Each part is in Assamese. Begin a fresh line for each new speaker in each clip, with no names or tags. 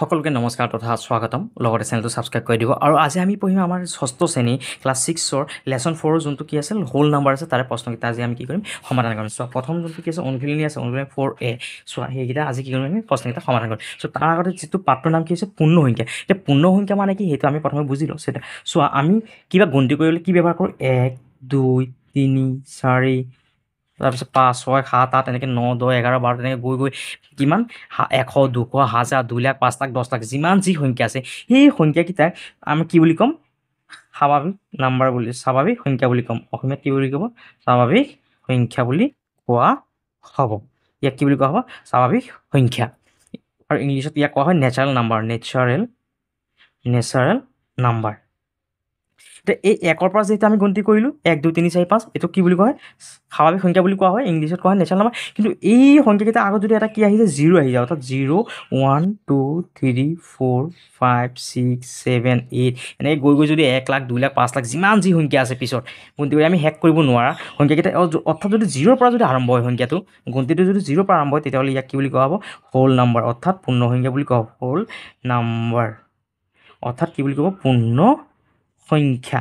সকলোকে নমস্কাৰ তথা স্বাগতম লগতে চেনেলটো ছাবস্ক্ৰাইব কৰি দিব আৰু আজি আমি পঢ়িম আমাৰ ষষ্ঠ শ্ৰেণী ক্লাছ 6ৰ লেচন 4ৰ যোনটো কি আছিল হোল নাম্বাৰ আছে তাৰে প্ৰশ্নকেইটা আজি আমি কি কৰিম সমাধান কৰিম চ' প্ৰথম যোনটো কি আছে অনুশীলনী আছে অনুশীলনী 4A চোৱা সেইকেইটা আজি কি কৰিম আমি প্ৰশ্নকেইটা সমাধান কৰিম চ' তাৰ আগতে যিটো পাঠটোৰ নাম কি হৈছে পূৰ্ণ সংখ্যা এতিয়া পূৰ্ণ সংখ্যা মানে কি সেইটো আমি প্ৰথমে বুজি লওঁ সেটা চোৱা আমি কিবা গন্তি কৰিবলৈ কি ব্যৱহাৰ কৰোঁ 1 2 3 4 তাৰপিছত 5 6 7 8 এনেকৈ 9 10 11 12 তেনেকৈ গৈ গৈ কিমান 100 200 1000 2 লাখ 5 লাখ 10 লাখ যিমান যি সংখ্যা আছে সেই সংখ্যাকেইটাক আমি কি বুলি ক'ম স্বাভাৱিক নাম্বাৰ বুলি স্বাভাৱিক সংখ্যা বুলি ক'ম অসমীয়াত কি বুলি ক'ব স্বাভাৱিক সংখ্যা বুলি কোৱা হ'ব ইয়াক কি বুলি কোৱা হ'ব স্বাভাৱিক সংখ্যা আৰু ইংলিছত ইয়াক কোৱা হয় নেচাৰেল নাম্বাৰ নেচাৰেল নাম্বাৰ এতিয়া এই একৰ পৰা যেতিয়া আমি গন্তি কৰিলোঁ 1 2 3 4 5 এইটো কি বুলি কোৱা হয় স্বাভাৱিক সংখ্যা বুলি কোৱা হয় ইংলিছত কোৱা হয় নেচাৰেল নাম্বাৰ কিন্তু এই সংখ্যাকেইটা আগত যদি এটা কি আহি যায় 0 আহি যায় অৰ্থাৎ 0 1 2 3 4 5 6 7 8 এনেকৈ গৈ গৈ যদি 1 লাখ 2 লাখ 5 লাখ যিমান যি সংখ্যা আছে পিছত গন্তি কৰি আমি শেষ কৰিব নোৱাৰা সংখ্যাকেইটা অৰ্থাৎ যদি 0ৰ পৰা যদি আৰম্ভ হয় সংখ্যাটো গন্তিটো যদি 0ৰ পৰা আৰম্ভ হয় তেতিয়াহ'লে ইয়াক কি বুলি কোৱা হ'ব হোল নাম্বাৰ অৰ্থাৎ পূৰ্ণ সংখ্যা বুলি কোৱা হ'ব হোল নাম্বাৰ অৰ্থাৎ কি বুলি ক'ব পূৰ্ণ সংখ্যা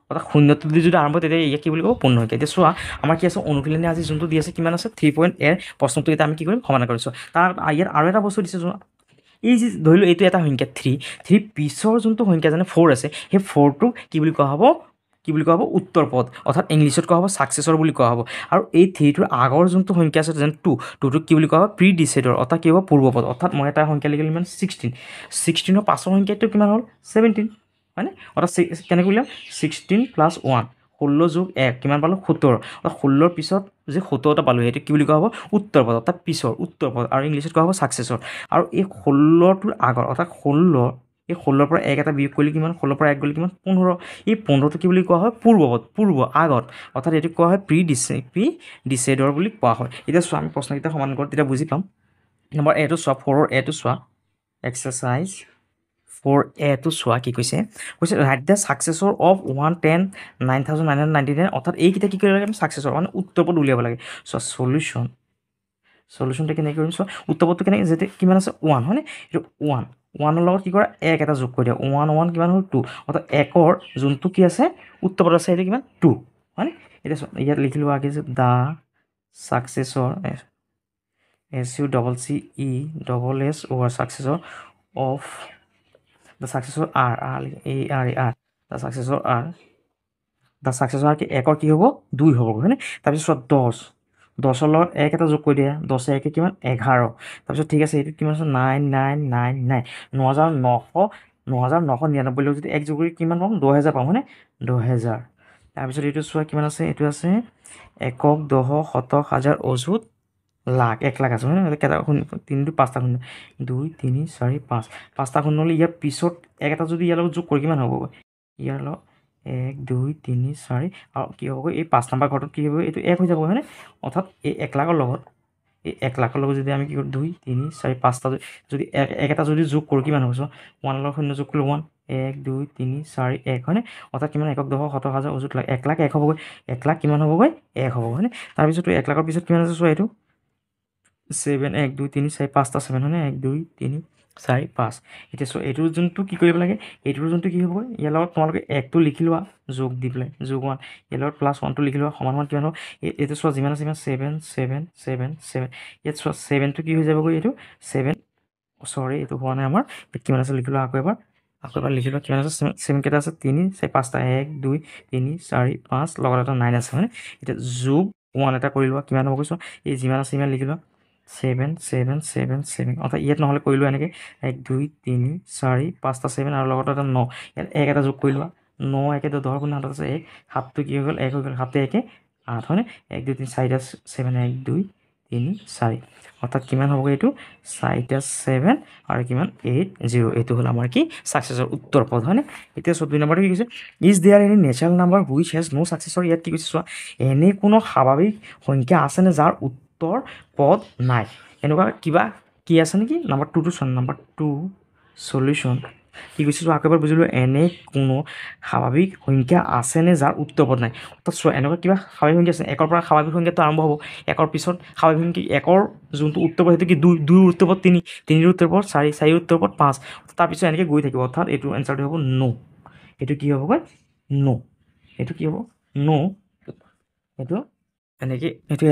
অৰ্থাৎ শূন্যটো যদি আৰম্ভ হয় তেতিয়া ইয়াক কি বুলি ক'ব পূৰ্ণ সংখ্যা এতিয়া চোৱা আমাৰ কি আছে অনুশীলনী আজি যোনটো দি আছে কিমান আছে 3.A প্ৰশ্নটো এতিয়া আমি কি কৰিম সমাধান কৰিছোঁ তাৰ ইয়াত আৰু এটা বস্তু দিছে চোৱা এই যে ধৰি লওঁ এইটো এটা সংখ্যা 3 পিছৰ যোনটো সংখ্যা যেনে 4 আছে সেই 4টোক কি বুলি কোৱা হ'ব উত্তৰ পদ অৰ্থাৎ ইংলিছত কোৱা হ'ব ছাকচেছৰ বুলি কোৱা হ'ব আৰু এই 3টোৰ আগৰ যোনটো সংখ্যা আছে যেনে 2টোক কি বুলি কোৱা হ'ব প্ৰিডিচেডৰ অৰ্থাৎ কি হ'ব পূৰ্বপদ অৰ্থাৎ মই এটা সংখ্যা লিখিলোঁ ইমান 16ৰ পাছৰ সংখ্যাটো কিমান হ'ল 17 হয়নে অৰ্থাৎ কেনেকৈ উলিয়াম 16 + 1 16 যোগ 1 কিমান পালোঁ 17 অৰ্থাৎ 16ৰ পিছত যে 17টা পালোঁ সেইটো কি বুলি কোৱা হ'ব উত্তৰ পদ অৰ্থাৎ পিছৰ উত্তৰ পদ আৰু ইংলিছত কোৱা হ'ব ছাকচেছৰ আৰু এই 16টোৰ আগত অৰ্থাৎ 16 এই 16ৰ পৰা 1 এটা বিয়োগ কৰিলে কিমান 16ৰ পৰা 1 গ'লে কিমান 15 এই 15টো কি বুলি কোৱা হয় পূৰ্ব আগত অৰ্থাৎ এইটো কোৱা হয় প্ৰিডিচেডৰ বুলি কোৱা হয় এতিয়া চোৱা আমি প্ৰশ্নকেইটা সমাধান কৰোঁ তেতিয়া বুজি পাম নম্বৰ এটো চোৱা 4ৰ এটো চোৱা এক্সাৰচাইজ 4A টো চোৱা কি কৈছে ৰাইট দ্য ছাকচেছৰ অফ 110 9999 অৰ্থাৎ এইকেইটা কি কৰিব লাগে আমি ছাকচেছৰ মানে উত্তৰ পদ উলিয়াব লাগে চোৱা সলিউশ্যনটো কেনেকৈ কৰিম চোৱা উত্তৰ পদটো কেনেকৈ যেতিয়া কিমান আছে 1 হয়নে এইটো 1ৰ লগত কি কৰা 1 এটা যোগ কৰি দিয়া 1 কিমান হ'ল 2 অৰ্থাৎ 1ৰ যোনটো কি আছে উত্তৰ পদ আছে সেইটো কিমান 2 হয়নে এতিয়া চোৱা ইয়াত লিখিলোঁ আগে যে the successor SUCCESSOR successor of the successor R the successor কি 1ৰ কি হ'ব 2 হ'ব হয়নে তাৰপিছত 10ৰ লগত 1 এটা যোগ কৰি দিয়া 10 1 কিমান 11 তাৰপিছত ঠিক আছে এইটো কিমান আছে 9999 লগত যদি 1 যোগ কৰি কিমান পাম 10000 পাম হয়নে 10000 তাৰপিছত এইটো চোৱা কিমান আছে এইটো আছে একক দশক শতক হাজাৰ অযুত লাখ 1 লাখ আছে হয়নে কেইটা 3 5টা শূন্য 2 3 4 5 5টা শূন্য হ'লে ইয়াৰ পিছত 1 এটা যদি ইয়াৰ লগত যোগ কৰি কিমান হ'ব ইয়াৰ লগত 1 2 3 4 আৰু কি হ'ব এই 5 নম্বৰ ঘৰটোত কি হ'ব এইটো 1 হৈ যাব হয়নে অৰ্থাৎ এই 1 লাখৰ লগত এই 1 লাখৰ লগত যদি আমি কি কৰোঁ 2 3 4 5টা যদি 1 এটা যদি যোগ কৰোঁ কিমান হ'ব চোৱা 1 লগত 0 যোগ কৰিলে 1 1 2 3 4 1 হয়নে অৰ্থাৎ কিমান একক দশক শতক হাজাৰ অযুত লাখ 1 লাখ 1 হ'বগৈ 1 লাখ কিমান হ'বগৈ 1 হ'ব হয়নে তাৰপিছত 1 লাখৰ পিছত কিমান আছে চোৱা এইটো 7 1 2 3 4 5টা 7 হয়নে 1 2 3 4 5 এতিয়া চোৱা এইটোৰ যোনটো কি কৰিব লাগে এইটোৰ যোনটো কি হ'ব ইয়াৰ লগত তোমালোকে 1টো লিখি লোৱা যোগ দি পেলাই যোগ 1 ইয়াৰ লগত +1টো লিখি লোৱা সমান কিমান হ'ব এইটো চোৱা যিমান আছে ইমান 7 7 7 7 ইয়াত চোৱা 7টো কি হৈ যাবগৈ এইটো 7 চৰি এইটো হোৱা নাই আমাৰ কিমান আছে লিখি লোৱা আকৌ এবাৰ লিখি লোৱা কিমান আছে 7 কেইটা আছে 3 4 5টা 1 2 3 4 5 লগত এটা 9 আছে হয়নে এতিয়া যোগ 1 এটা কৰি লোৱা কিমান হ'বগৈ চোৱা এই যিমান আছে ইমান লিখি লোৱা 7 7 7 7 অৰ্থাৎ ইয়াত নহ'লে কৰি লোৱা এনেকৈ 1 2 3 4 5টা 7 আৰু লগত এটা 9 ইয়াত 1 এটা যোগ কৰি লোৱা 9 1 10 গুণ 7 আছে 1 7টো কি হৈ গ'ল 1 হৈ গ'ল 7 1 8 হয়নে 1 2 3 4টা 7 1 2 3 4 অৰ্থাৎ কিমান হ'বগৈ এইটো 4টা 7 আৰু কিমান 8 0 এইটো হ'ল আমাৰ কি ছাকচেছৰ উত্তৰ পদ হয়নে এতিয়া 2 নম্বৰটো কি কৈছে is there any natural number which has no successor ইয়াত কি কৈছে চোৱা এনে কোনো স্বাভাৱিক সংখ্যা আছেনে যাৰ উত্তৰ পদ নাই এনেকুৱা কিবা কি আছে নেকি নম্বৰ 2টো চোৱা নম্বৰ 2 সলিউশ্যন কি কৈছে চোৱা, আকৌ এবাৰ বুজিলোঁ, এনে কোনো স্বাভাৱিক সংখ্যা আছেনে যাৰ উত্তৰপদ নাই। অৰ্থাৎ চোৱা, এনেকুৱা কিবা স্বাভাৱিক সংখ্যা আছে, একৰ পৰা স্বাভাৱিক সংখ্যাটো আৰম্ভ হ'ব, একৰ পিছত স্বাভাৱিক সংখ্যা, একৰ যোনটো উত্তৰপদ সেইটো কি 2, 2ৰ উত্তৰপদ 3, 3ৰ উত্তৰপদ 4, 4ৰ উত্তৰপদ 5, তাৰপিছত এনেকৈ গৈ থাকিব। অৰ্থাৎ এইটো এনচাৰটো হ'ব নো। এইটো কি হ'বগৈ? নো। এইটো কি হ'ব? নো। এইটো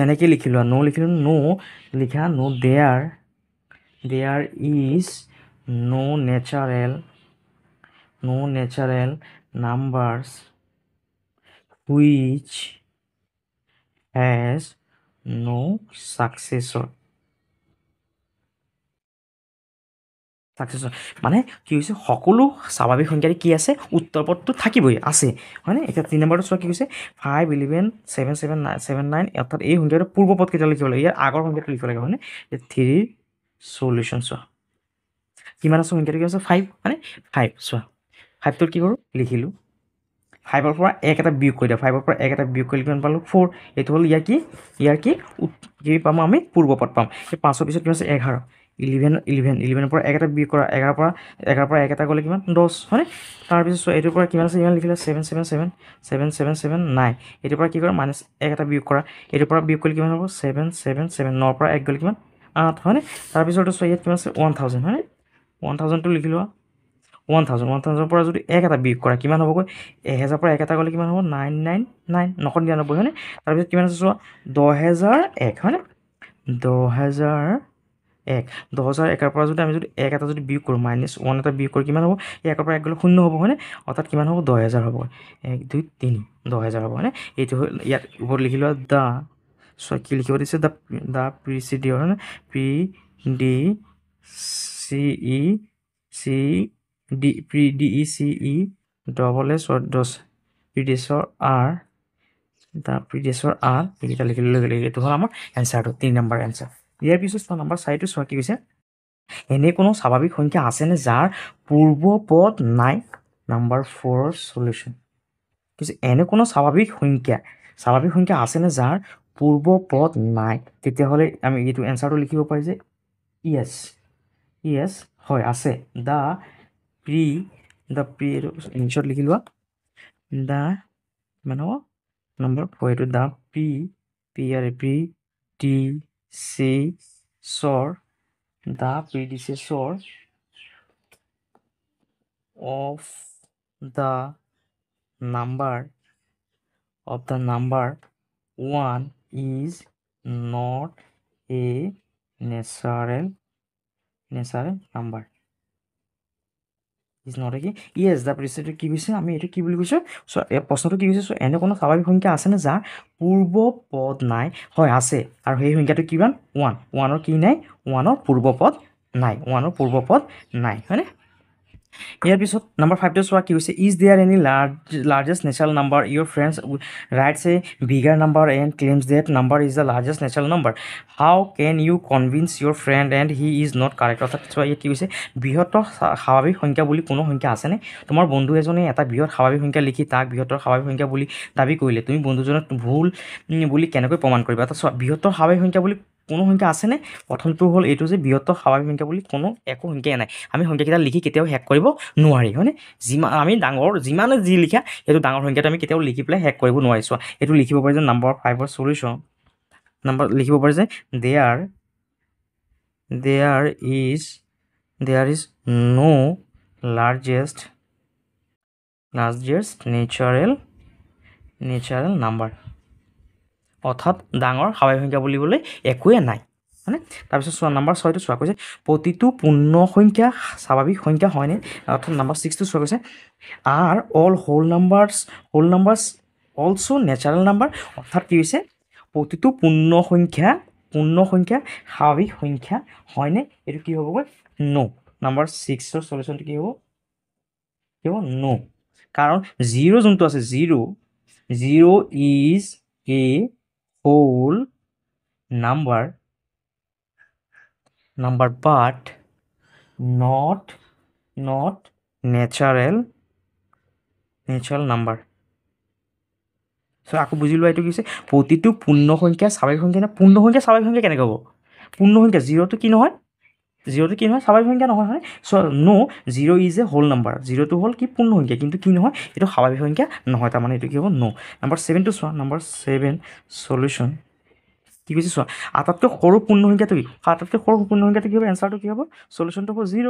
এনেকৈ লিখিলোঁ, নো লিখিলোঁ, নো লিখা, no there is no natural numbers which has no successor. মানে কি হৈছে, সকলো স্বাভাৱিক সংখ্যাৰে কি আছে, উত্তৰপদটো থাকিবই, আছে, হয়নে? এতিয়া 3 নম্বৰটো চোৱা কি কৈছে, 5, 11, 7, 7, 9, অৰ্থাৎ এই সংখ্যাটো পূৰ্বপদ কেইটা লিখিব লাগে, ইয়াৰ আগৰ সংখ্যাটো লিখিব লাগে, হয়নে? 3ৰ সলিউশ্যন চোৱা, কিমান আছে সংখ্যাটো, কি আছে 5, হয়নে? 5 চোৱা, 5টোত কি কৰোঁ, লিখিলোঁ, 5ৰ পৰা 1 এটা বিয়োগ কৰি দিওঁ, 5ৰ পৰা 1 এটা বিয়োগ কৰিলে কিমান পালোঁ, 4। এইটো হ'ল ইয়াৰ কি পাম আমি, পূৰ্বপদ পাম। এই 5ৰ পিছত কিমান আছে, 11, 11ৰ পৰা 1 এটা বিয়োগ কৰা, 11ৰ পৰা 1 এটা গ'লে কিমান, 10, হয়নে? তাৰপিছত চোৱা, এইটোৰ পৰা কিমান আছে, ইমান লিখিলে 7, 7, 7, 7, 7, 7, 9, এইটোৰ পৰা কি কৰা, -1 এটা বিয়োগ কৰা, এইটোৰ পৰা বিয়োগ কৰিলে কিমান হ'ব, 7, 7, 7, 9ৰ পৰা 1 গ'লে কিমান, 8, হয়নে? তাৰপিছত চোৱা, ইয়াত কিমান আছে, 1000, হয়নে? 1000টো লিখি লোৱা, 1000ৰ পৰা যদি 1 এটা বিয়োগ কৰা, কিমান হ'বগৈ, 1000ৰ পৰা 1 এটা গ'লে কিমান হ'ব, 999, 999, হয়নে? তাৰপিছত কিমান আছে চোৱা, 10001, হয়নে? 10001ৰ পৰা যদি আমি 1 এটা বিয়োগ কৰোঁ, -1 এটা বিয়োগ কৰি কিমান হ'ব, 1ৰ পৰা 1 গ'লে 0 হ'ব, হয়নে? অৰ্থাৎ কিমান হ'ব, 10000 হ'ব, 1, 2, 3, 10000 হ'ব, হয়নে? এইটো হ'ল, ইয়াত ওপৰত লিখি লোৱা, চোৱা কি লিখিব দিছে, দ্য প্ৰিচিডিঅ'ৰ, হয়নে? প্ৰিডেচৰ আৰ এইকেইটা লিখি ল'লে, এইটো হ'ল আমাৰ এনচাৰটো, 3 নম্বৰ এনচাৰ। ইয়াৰ পিছত চোৱা, নম্বৰ 4টো চোৱা কি কৈছে, এনে কোনো স্বাভাৱিক সংখ্যা আছেনে যাৰ পূৰ্বপদ নাই। নম্বৰ 4ৰ সলিউশ্যন কৈছে, এনে কোনো স্বাভাৱিক সংখ্যা আছেনে যাৰ পূৰ্বপদ নাই। তেতিয়াহ'লে আমি এইটো এনচাৰটো লিখিব পাৰি যে ইয়েছ, হয়, আছে। দ্য প্ৰি ইংলিছত লিখি লোৱা, দ্য কিমান হ'ব, নম্বৰ 4, এইটো the predecessor of the number 1 is not a natural number. Is not কি, ইয়েছ, দ্য প্ৰিচিডিঅ'ৰ কি কৈছে, আমি এইটো কি বুলি কৈছোঁ, চ' এই প্ৰশ্নটো কি কৈছে, চ' এনে কোনো স্বাভাৱিক সংখ্যা আছেনে যাৰ পূৰ্বপদ নাই। হয়, আছে, আৰু সেই সংখ্যাটো কিমান, 1, 1ৰ কি নাই, 1ৰ পূৰ্বপদ নাই, হয়নে? ইয়াৰ পিছত নম্বৰ 5টো চোৱা কি হৈছে, is there any largest natural number your friends writes a bigger number and claims that number is the largest natural number, how can you convince your friend and he is not correct. অৰ্থাৎ চোৱা, ইয়াত কি কৈছে, বৃহত্তৰ স্বাভাৱিক সংখ্যা বুলি কোনো সংখ্যা আছেনে? তোমাৰ বন্ধু এজনে এটা বৃহৎ স্বাভাৱিক সংখ্যা লিখি তাক বৃহত্তৰ স্বাভাৱিক সংখ্যা বুলি দাবী কৰিলে, তুমি বন্ধুজনক ভুল বুলি কেনেকৈ প্ৰমাণ কৰিবা? অৰ্থাৎ চোৱা, বৃহত্তৰ স্বাভাৱিক সংখ্যা বুলি কোনো সংখ্যা আছেনে? প্ৰথমটো হ'ল এইটো যে বৃহত্তৰ স্বাভাৱিক সংখ্যা বুলি একো সংখ্যাই নাই। আমি সংখ্যাকেইটা লিখি কেতিয়াও শেষ কৰিব নোৱাৰি, হয়নে? আমি যিমানে যি লিখা, সেইটো ডাঙৰ সংখ্যাটো আমি কেতিয়াও লিখি পেলাই শেষ কৰিব নোৱাৰি। চোৱা, এইটো লিখিব পাৰি যে নম্বৰ 5ৰ সলিউশ্যন, লিখিব পাৰি যে there is no largest natural number. অৰ্থাৎ ডাঙৰ স্বাভাৱিক সংখ্যা বুলিবলৈ একোৱে নাই, হয়নে? তাৰপিছত চোৱা, নম্বৰ 6টো চোৱা কৈছে, প্ৰতিটো পূৰ্ণ সংখ্যা স্বাভাৱিক সংখ্যা হয়নে? অৰ্থাৎ নম্বৰ 6টো চোৱা কৈছে, are all whole numbers also' natural number. অৰ্থাৎ কি হৈছে, প্ৰতিটো পূৰ্ণ সংখ্যা স্বাভাৱিক সংখ্যা হয়নে? এইটো কি হ'বগৈ, নো। নম্বৰ 6ৰ সলিউশ্যনটো কি হ'ব, নো। কাৰণ 0 যোনটো আছে, 0 is a whole number but not natural number. So' আকৌ বুজি লোৱা, এইটো কি হৈছে, প্ৰতিটো পূৰ্ণ সংখ্যা স্বাভাৱিক সংখ্যা নে? পূৰ্ণ সংখ্যা স্বাভাৱিক সংখ্যা কেনেকৈ হ'ব? পূৰ্ণ সংখ্যা 0টো কি নহয়, জিৰ'টো কি নহয় স্বাভাৱিক সংখ্যা নহয় হয় so' no' zero' is a whole number জিৰ'টো হ'ল কি পূৰ্ণ সংখ্যা কিন্তু কি নহয় এইটো স্বাভাৱিক সংখ্যা নহয় তাৰমানে এইটো কি হ'ব ন' নাম্বাৰ 7টো চোৱা নাম্বাৰ 7 সলিউশ্যন কি কৈছে চোৱা আটাইতকৈ সৰু পূৰ্ণ সংখ্যাটো কি আটাইতকৈ সৰু পূৰ্ণ সংখ্যাটো কি হ'ব এনচাৰটো কি হ'ব সলিউশ্যনটো হ'ব জিৰ'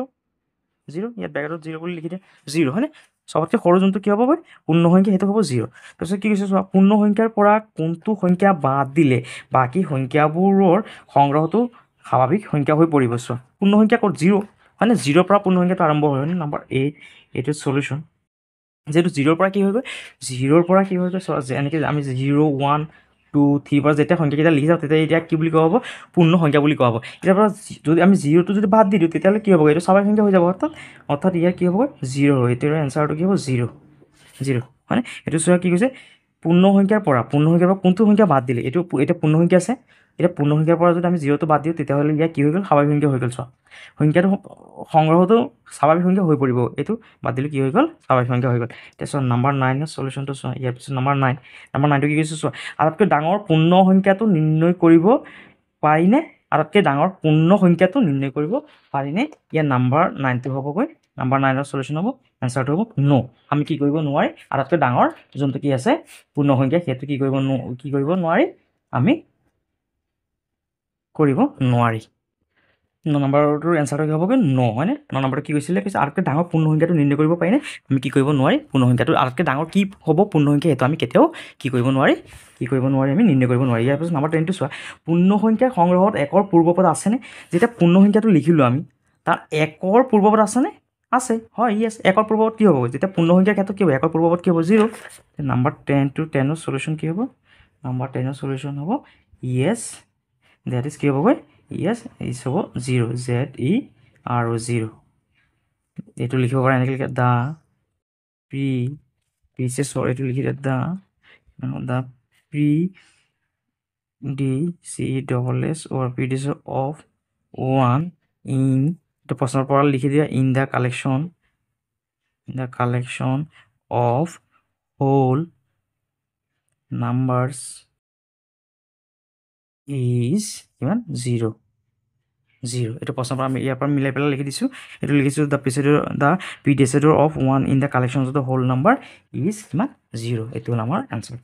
ইয়াত ব্ৰেকেটত জিৰ' বুলি লিখি দিয়া জিৰ' হয়নে চবতকৈ সৰু যোনটো কি হ'ব গৈ পূৰ্ণ সংখ্যা সেইটো হ'ব জিৰ' তাৰপিছত কি কৈছে চোৱা পূৰ্ণ সংখ্যাৰ পৰা কোনটো সংখ্যা বাদ দিলে বাকী সংখ্যাবোৰৰ সংগ্ৰহটো স্বাভাৱিক সংখ্যা হৈ পৰিব চোৱা পূৰ্ণ সংখ্যা ক'ত জিৰ' হয়নে জিৰ'ৰ পৰা পূৰ্ণ সংখ্যাটো আৰম্ভ হয় হয়নে নাম্বাৰ এইটো সলিউশ্যন যিহেতু জিৰ'ৰ পৰা কি হৈ গৈ জিৰ'ৰ পৰা কি হৈ গৈ চোৱা এনেকৈ আমি 0 1 2 3 পৰা যেতিয়া সংখ্যাকেইটা লিখি যাওঁ তেতিয়া এতিয়া কি বুলি কোৱা হ'ব পূৰ্ণ সংখ্যা বুলি কোৱা হ'ব ইয়াৰ পৰা যদি আমি জিৰ'টো যদি বাদ দি দিওঁ তেতিয়াহ'লে কি হ'ব এইটো স্বাভাৱিক সংখ্যা হৈ যাব অৰ্থাৎ ইয়াৰ কি হ'ব জিৰ' হয় এইটোৰ এনচাৰটো কি হ'ব জিৰ' হয়নে এইটো চোৱা কি কৈছে পূৰ্ণ সংখ্যাৰ পৰা কোনটো সংখ্যা বাদ দিলে এইটো এতিয়া পূৰ্ণ সংখ্যা আছে এতিয়া পূৰ্ণ সংখ্যাৰ পৰা যদি আমি জিৰ'টো বাদ দিওঁ তেতিয়াহ'লে ইয়াৰ কি হৈ গ'ল স্বাভাৱিক সংখ্যা হৈ গ'ল চোৱা সংখ্যাটো সংগ্ৰহটো স্বাভাৱিক সংখ্যা হৈ পৰিব এইটো বাদ দিলে কি হৈ গ'ল স্বাভাৱিক সংখ্যা হৈ গ'ল এতিয়া চোৱা নাম্বাৰ 9ৰ সলিউশ্যনটো চোৱা ইয়াৰ পিছত নাম্বাৰ 9টো কি কৈছে চোৱা আটাইতকৈ ডাঙৰ পূৰ্ণ সংখ্যাটো নিৰ্ণয় কৰিব পাৰিনে আটাইতকৈ ডাঙৰ পূৰ্ণ সংখ্যাটো নিৰ্ণয় কৰিব পাৰিনে ইয়াৰ নাম্বাৰ 9টো হ'বগৈ নাম্বাৰ 9ৰ সলিউশ্যন হ'ব এনচাৰটো হ'ব ন' আমি কি কৰিব নোৱাৰি আটাইতকৈ ডাঙৰ যোনটো কি আছে পূৰ্ণ সংখ্যা সেইটো কি কৰিব নোৱাৰি আমি কৰিব নোৱাৰি ন নম্বৰটোৰ এনচাৰটো কি হ'বগৈ ন হয়নে ন নম্বৰটো কি কৈছিলে আটাইতকৈ ডাঙৰ পূৰ্ণ সংখ্যাটো নিৰ্ণয় কৰিব পাৰিনে আমি কি কৰিব নোৱাৰি পূৰ্ণ সংখ্যাটো আটাইতকৈ ডাঙৰ কি হ'ব পূৰ্ণ সংখ্যা সেইটো আমি কেতিয়াও কি কৰিব নোৱাৰি আমি নিৰ্ণয় কৰিব নোৱাৰি ইয়াৰ পিছত নাম্বাৰ 10টো চোৱা পূৰ্ণ সংখ্যাৰ সংগ্ৰহত একৰ পূৰ্বপদ আছেনে যেতিয়া পূৰ্ণ সংখ্যাটো লিখিলোঁ আমি তাৰ একৰ পূৰ্বপদ আছেনে আছে হয় য়েছ একৰ পূৰ্বপদ কি হ'ব যেতিয়া পূৰ্ণ সংখ্যাৰ ক্ষেত্ৰত কি হ'ব একৰ পূৰ্বপদ কি হ'ব 0 নাম্বাৰ 10ৰ সলিউশ্যন কি হ'ব নাম্বাৰ 10ৰ সলিউশ্যন হ'ব য়েছ দেট ইজ কি হ'বগৈ য়েছ ইজ হ'ব 0 ZER0 এইটো লিখিব পাৰা এনেকৈ লিখা দ্য প্ৰিচেছৰ এইটো লিখি দিয়া দ্য predecessor of 1 in এইটো প্ৰশ্নৰ পৰা লিখি দিয়া in the collection of whole numbers is কিমান 0 এইটো প্ৰশ্নৰ পৰা আমি ইয়াৰ পৰা মিলাই পেলাই লিখি দিছোঁ এইটো লিখিছোঁ the predecessor of 1 in the collection of the whole number is কিমান 0 এইটো হ'ল আমাৰ এনচাৰ